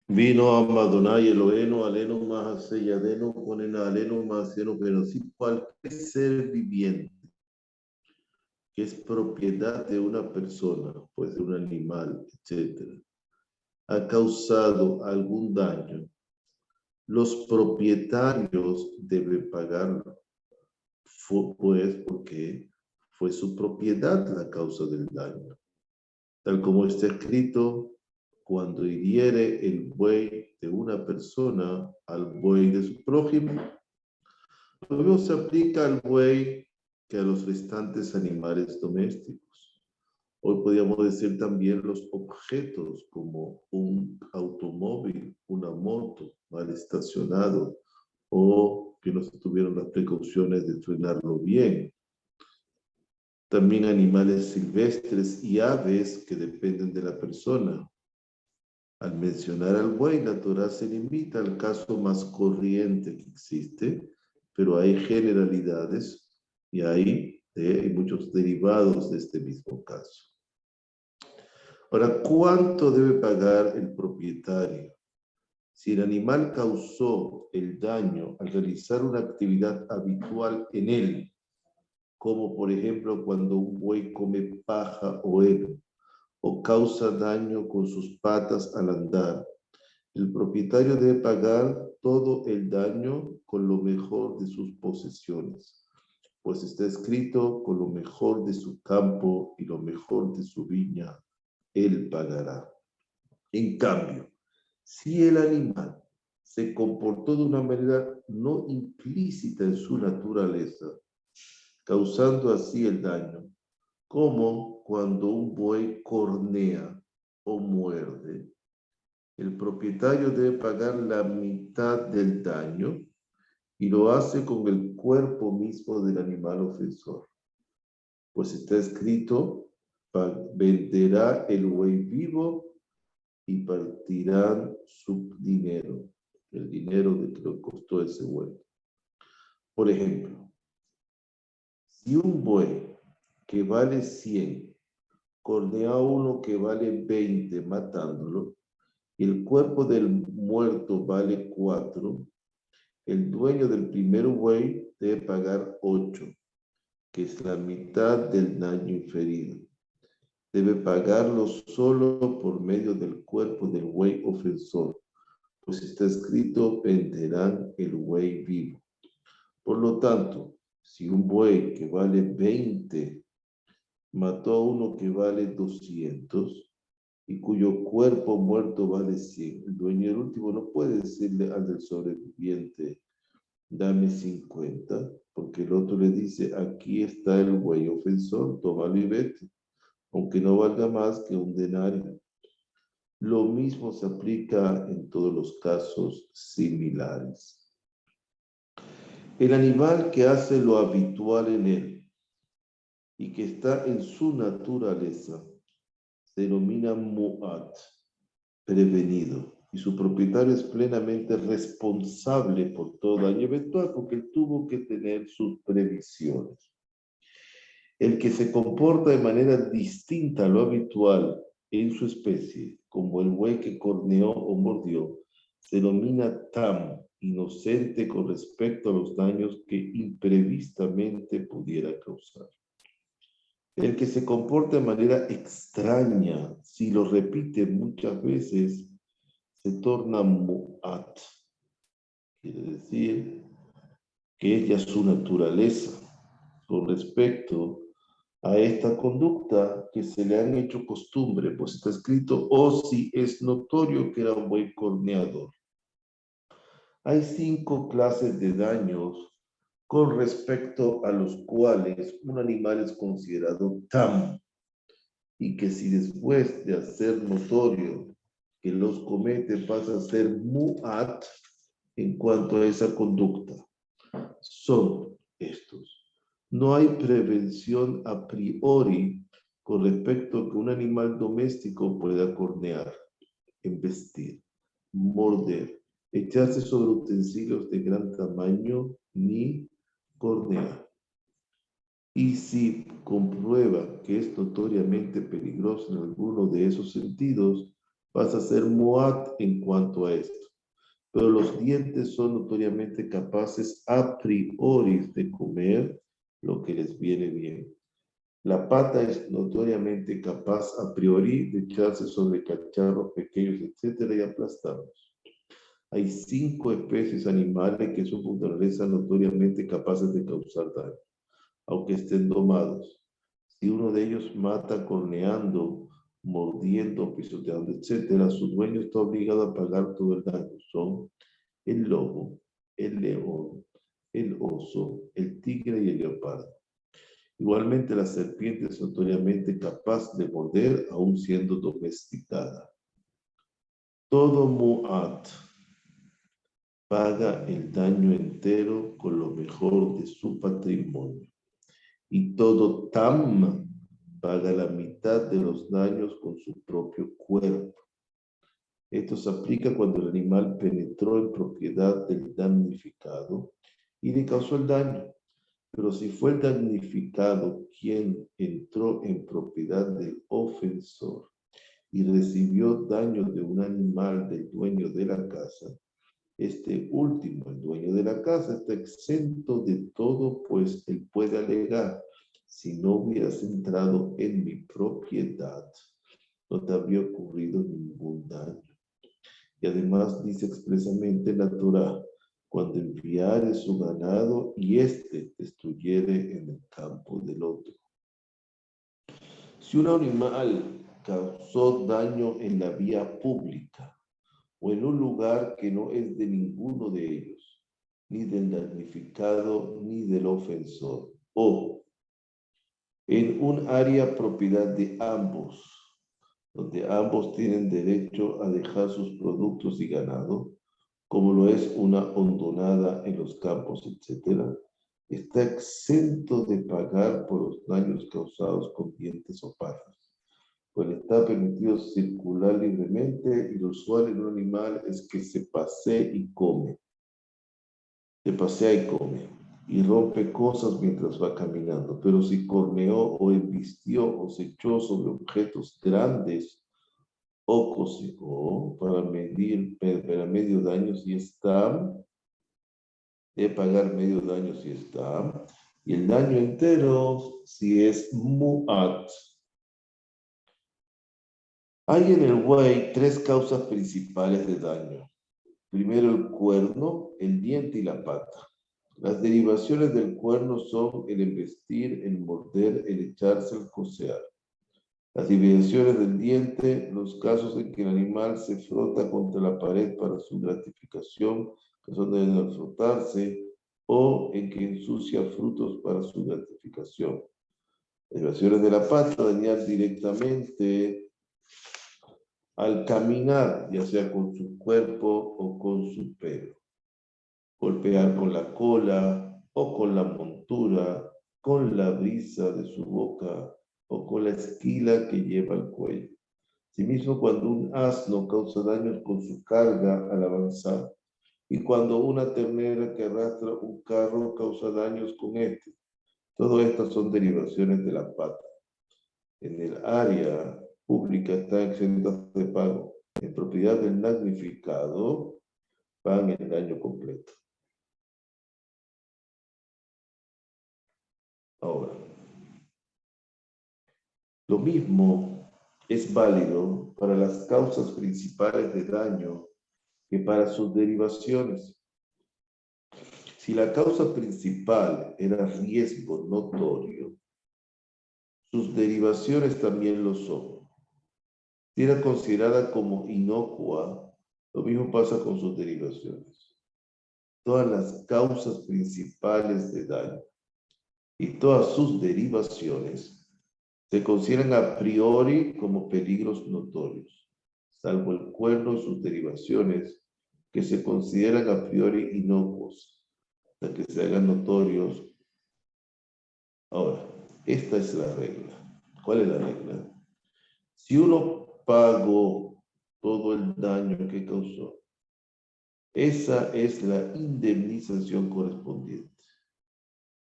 Vino Amadonai Elohenu, Alenu Mahaseyadenu, ponen Alenu Mahasenu, pero si cualquier ser viviente que es propiedad de una persona, puede ser un animal, etcétera, ha causado algún daño, los propietarios deben pagarlo, pues porque fue su propiedad la causa del daño. Tal como está escrito, cuando hiriere el buey de una persona al buey de su prójimo, lo mismo se aplica al buey que a los restantes animales domésticos. Hoy podríamos decir también los objetos como un automóvil, una moto mal estacionado o que no se tuvieron las precauciones de frenarlo bien. También animales silvestres y aves que dependen de la persona. Al mencionar al buey, la Torá se limita al caso más corriente que existe, pero hay generalidades y hay muchos derivados de este mismo caso. Ahora, ¿cuánto debe pagar el propietario? Si el animal causó el daño al realizar una actividad habitual en él, como por ejemplo cuando un buey come paja o heno, o causa daño con sus patas al andar, el propietario debe pagar todo el daño con lo mejor de sus posesiones, pues está escrito, con lo mejor de su campo y lo mejor de su viña, él pagará. En cambio, si el animal se comportó de una manera no implícita en su naturaleza, causando así el daño, como cuando un buey cornea o muerde, el propietario debe pagar la mitad del daño y lo hace con el cuerpo mismo del animal ofensor. Pues está escrito, venderá el buey vivo y partirán su dinero, el dinero de que le costó ese buey. Por ejemplo, si un buey que vale 100 cornea a uno que vale 20 matándolo, y el cuerpo del muerto vale 4, el dueño del primer buey debe pagar 8, que es la mitad del daño inferido. Debe pagarlo solo por medio del cuerpo del buey ofensor, pues está escrito, venderán el buey vivo. Por lo tanto, si un buey que vale 20 mató a uno que vale 200, y cuyo cuerpo muerto vale 100, el dueño del último no puede decirle al del sobreviviente, dame 50, porque el otro le dice, aquí está el buey ofensor, tómalo y vete, aunque no valga más que un denario. Lo mismo se aplica en todos los casos similares. El animal que hace lo habitual en él y que está en su naturaleza se denomina mu'at, prevenido, y su propietario es plenamente responsable por todo daño eventual porque él tuvo que tener sus previsiones. El que se comporta de manera distinta a lo habitual en su especie, como el buey que corneó o mordió, se denomina tam, inocente con respecto a los daños que imprevistamente pudiera causar. El que se comporta de manera extraña, si lo repite muchas veces, se torna mu'at. Quiere decir que es ya su naturaleza con respecto a esta conducta que se le han hecho costumbre, pues está escrito, o si es notorio que era un buey corneador. Hay 5 clases de daños con respecto a los cuales un animal es considerado tam, y que si después de hacer notorio que los comete pasa a ser mu'at en cuanto a esa conducta. Son estos. No hay prevención a priori con respecto a que un animal doméstico pueda cornear, embestir, morder, echarse sobre utensilios de gran tamaño, ni cornear. Y si comprueba que es notoriamente peligroso en alguno de esos sentidos, vas a ser muat en cuanto a esto. Pero los dientes son notoriamente capaces a priori de comer lo que les viene bien. La pata es notoriamente capaz a priori de echarse sobre cacharros pequeños, etcétera, y aplastarlos. Hay 5 especies animales que son por naturaleza notoriamente capaces de causar daño, aunque estén domados. Si uno de ellos mata corneando, mordiendo, pisoteando, etcétera, su dueño está obligado a pagar todo el daño. Son el lobo, el león, el oso, el tigre y el leopardo. Igualmente, la serpiente es notoriamente capaz de morder aún siendo domesticada. Todo mu'at paga el daño entero con lo mejor de su patrimonio. Y todo tam paga la mitad de los daños con su propio cuerpo. Esto se aplica cuando el animal penetró en propiedad del damnificado y le causó el daño. Pero si fue el damnificado quien entró en propiedad del ofensor y recibió daño de un animal del dueño de la casa, este último, el dueño de la casa, está exento de todo, pues él puede alegar: si no hubieras entrado en mi propiedad, no te habría ocurrido ningún daño. Y además dice expresamente en la Torá: cuando enviare su ganado y éste destruyere en el campo del otro. Si un animal causó daño en la vía pública o en un lugar que no es de ninguno de ellos, ni del damnificado ni del ofensor, o en un área propiedad de ambos, donde ambos tienen derecho a dejar sus productos y ganado, como lo es una hondonada en los campos, etc., está exento de pagar por los daños causados con dientes o patas, pues está permitido circular libremente y lo usual en un animal es que se pasee y come. Se pasea y come y rompe cosas mientras va caminando, pero si corneó o embistió o se echó sobre objetos grandes o cocinó para medio daño si está, de pagar medio daño si está, y el daño entero si es mu'at. Hay en el buey 3 causas principales de daño. Primero, el cuerno, el diente y la pata. Las derivaciones del cuerno son el embestir, el morder, el echarse, el cocear. Las derivaciones del diente, los casos en que el animal se frota contra la pared para su gratificación, que son de frotarse, o en que ensucia frutos para su gratificación. Las derivaciones de la pata, dañar directamente al caminar, ya sea con su cuerpo o con su pelo. Golpear con la cola o con la montura, con la brisa de su boca o con la esquila que lleva al cuello. Asimismo, cuando un asno causa daños con su carga al avanzar, y cuando una ternera que arrastra un carro causa daños con este. Todas estas son derivaciones de la pata. En el área pública están exentas de pago. En propiedad del damnificado, pagan el daño completo. Ahora, lo mismo es válido para las causas principales de daño que para sus derivaciones. Si la causa principal era riesgo notorio, sus derivaciones también lo son. Si era considerada como inocua, lo mismo pasa con sus derivaciones. Todas las causas principales de daño y todas sus derivaciones se consideran a priori como peligros notorios, salvo el cuerno y sus derivaciones, que se consideran a priori inocuos, hasta que se hagan notorios. Ahora, esta es la regla. ¿Cuál es la regla? Si uno pagó todo el daño que causó, esa es la indemnización correspondiente.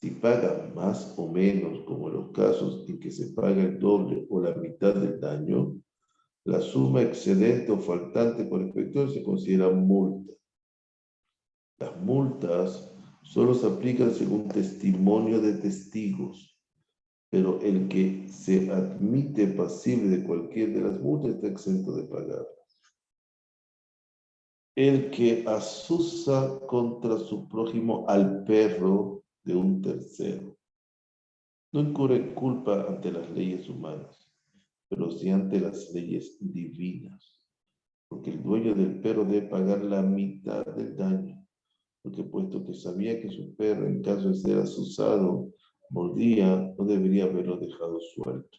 Si paga más o menos, como en los casos en que se paga el doble o la mitad del daño, La suma excedente o faltante por inspector se considera multa. Las multas solo se aplican según testimonio de testigos, pero el que se admite pasible de cualquier de las multas está exento de pagar. El que azuza contra su prójimo al perro de un tercero no incurre culpa ante las leyes humanas, pero sí ante las leyes divinas, porque el dueño del perro debe pagar la mitad del daño, porque puesto que sabía que su perro, en caso de ser azuzado, mordía, no debería haberlo dejado suelto.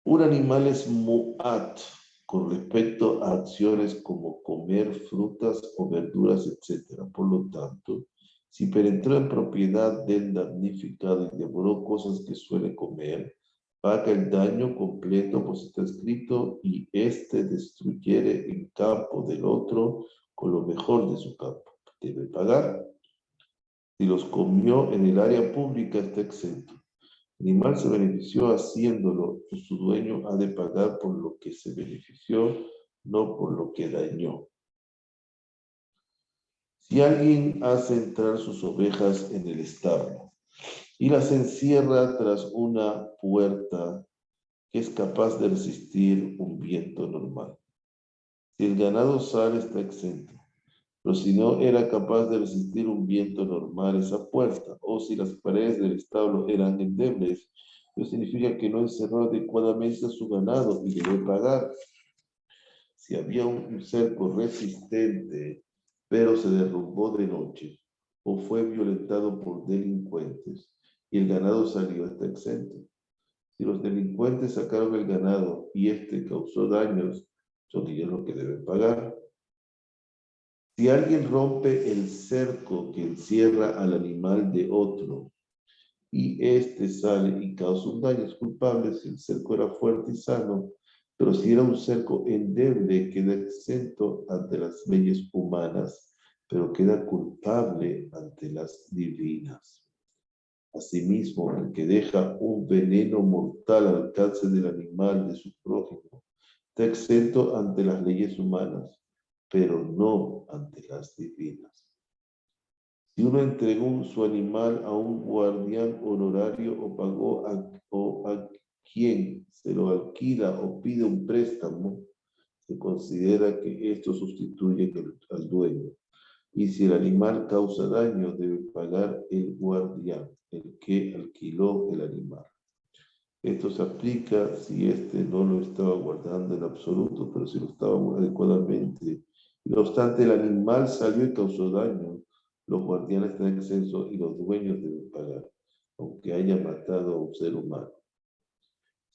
Un animal es mu'at con respecto a acciones como comer frutas o verduras, etc. Por lo tanto, si penetró en propiedad del damnificado y devoró cosas que suele comer, paga el daño completo, pues está escrito, y éste destruyere en campo del otro con lo mejor de su campo. Debe pagar. Si los comió en el área pública, está exento. El animal se benefició haciéndolo, pues su dueño ha de pagar por lo que se benefició, no por lo que dañó. Si alguien hace entrar sus ovejas en el establo y las encierra tras una puerta que es capaz de resistir un viento normal, si el ganado sale, está exento. Pero si no era capaz de resistir un viento normal esa puerta, o si las paredes del establo eran endebles, eso significa que no encerró adecuadamente a su ganado y debe pagar. Si había un cerco resistente, pero se derrumbó de noche, o fue violentado por delincuentes, y el ganado salió, está exento. Si los delincuentes sacaron el ganado y este causó daños, son ellos los que deben pagar. Si alguien rompe el cerco que encierra al animal de otro y éste sale y causa un daño, es culpable si el cerco era fuerte y sano, pero si era un cerco endeble, queda exento ante las leyes humanas, pero queda culpable ante las divinas. Asimismo, el que deja un veneno mortal al alcance del animal de su prójimo, está exento ante las leyes humanas, pero no ante las divinas. Si uno entregó su animal a un guardián honorario o pagó a quien se lo alquila o pide un préstamo, se considera que esto sustituye al dueño. Y si el animal causa daño, debe pagar el guardián, el que alquiló el animal. Esto se aplica si éste no lo estaba guardando en absoluto, pero si lo estaba adecuadamente. No obstante, el animal salió y causó daño. Los guardianes están exentos y los dueños deben pagar, aunque haya matado a un ser humano.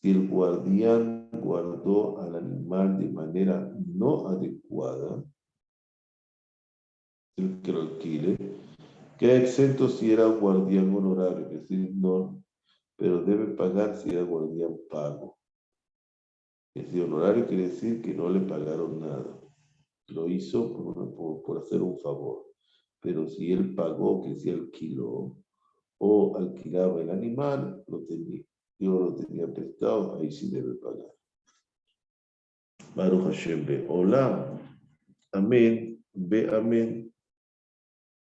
Si el guardián guardó al animal de manera no adecuada, el que lo alquile, queda exento si era guardián honorario, es decir, no, pero debe pagar si era guardián pago. Es decir, honorario quiere decir que no le pagaron nada. Lo hizo por hacer un favor. Pero si él pagó, que si alquiló o alquilaba el animal, yo lo tenía prestado, ahí sí debe pagar. Baruch Hashem be Olam. Amén. Be amén.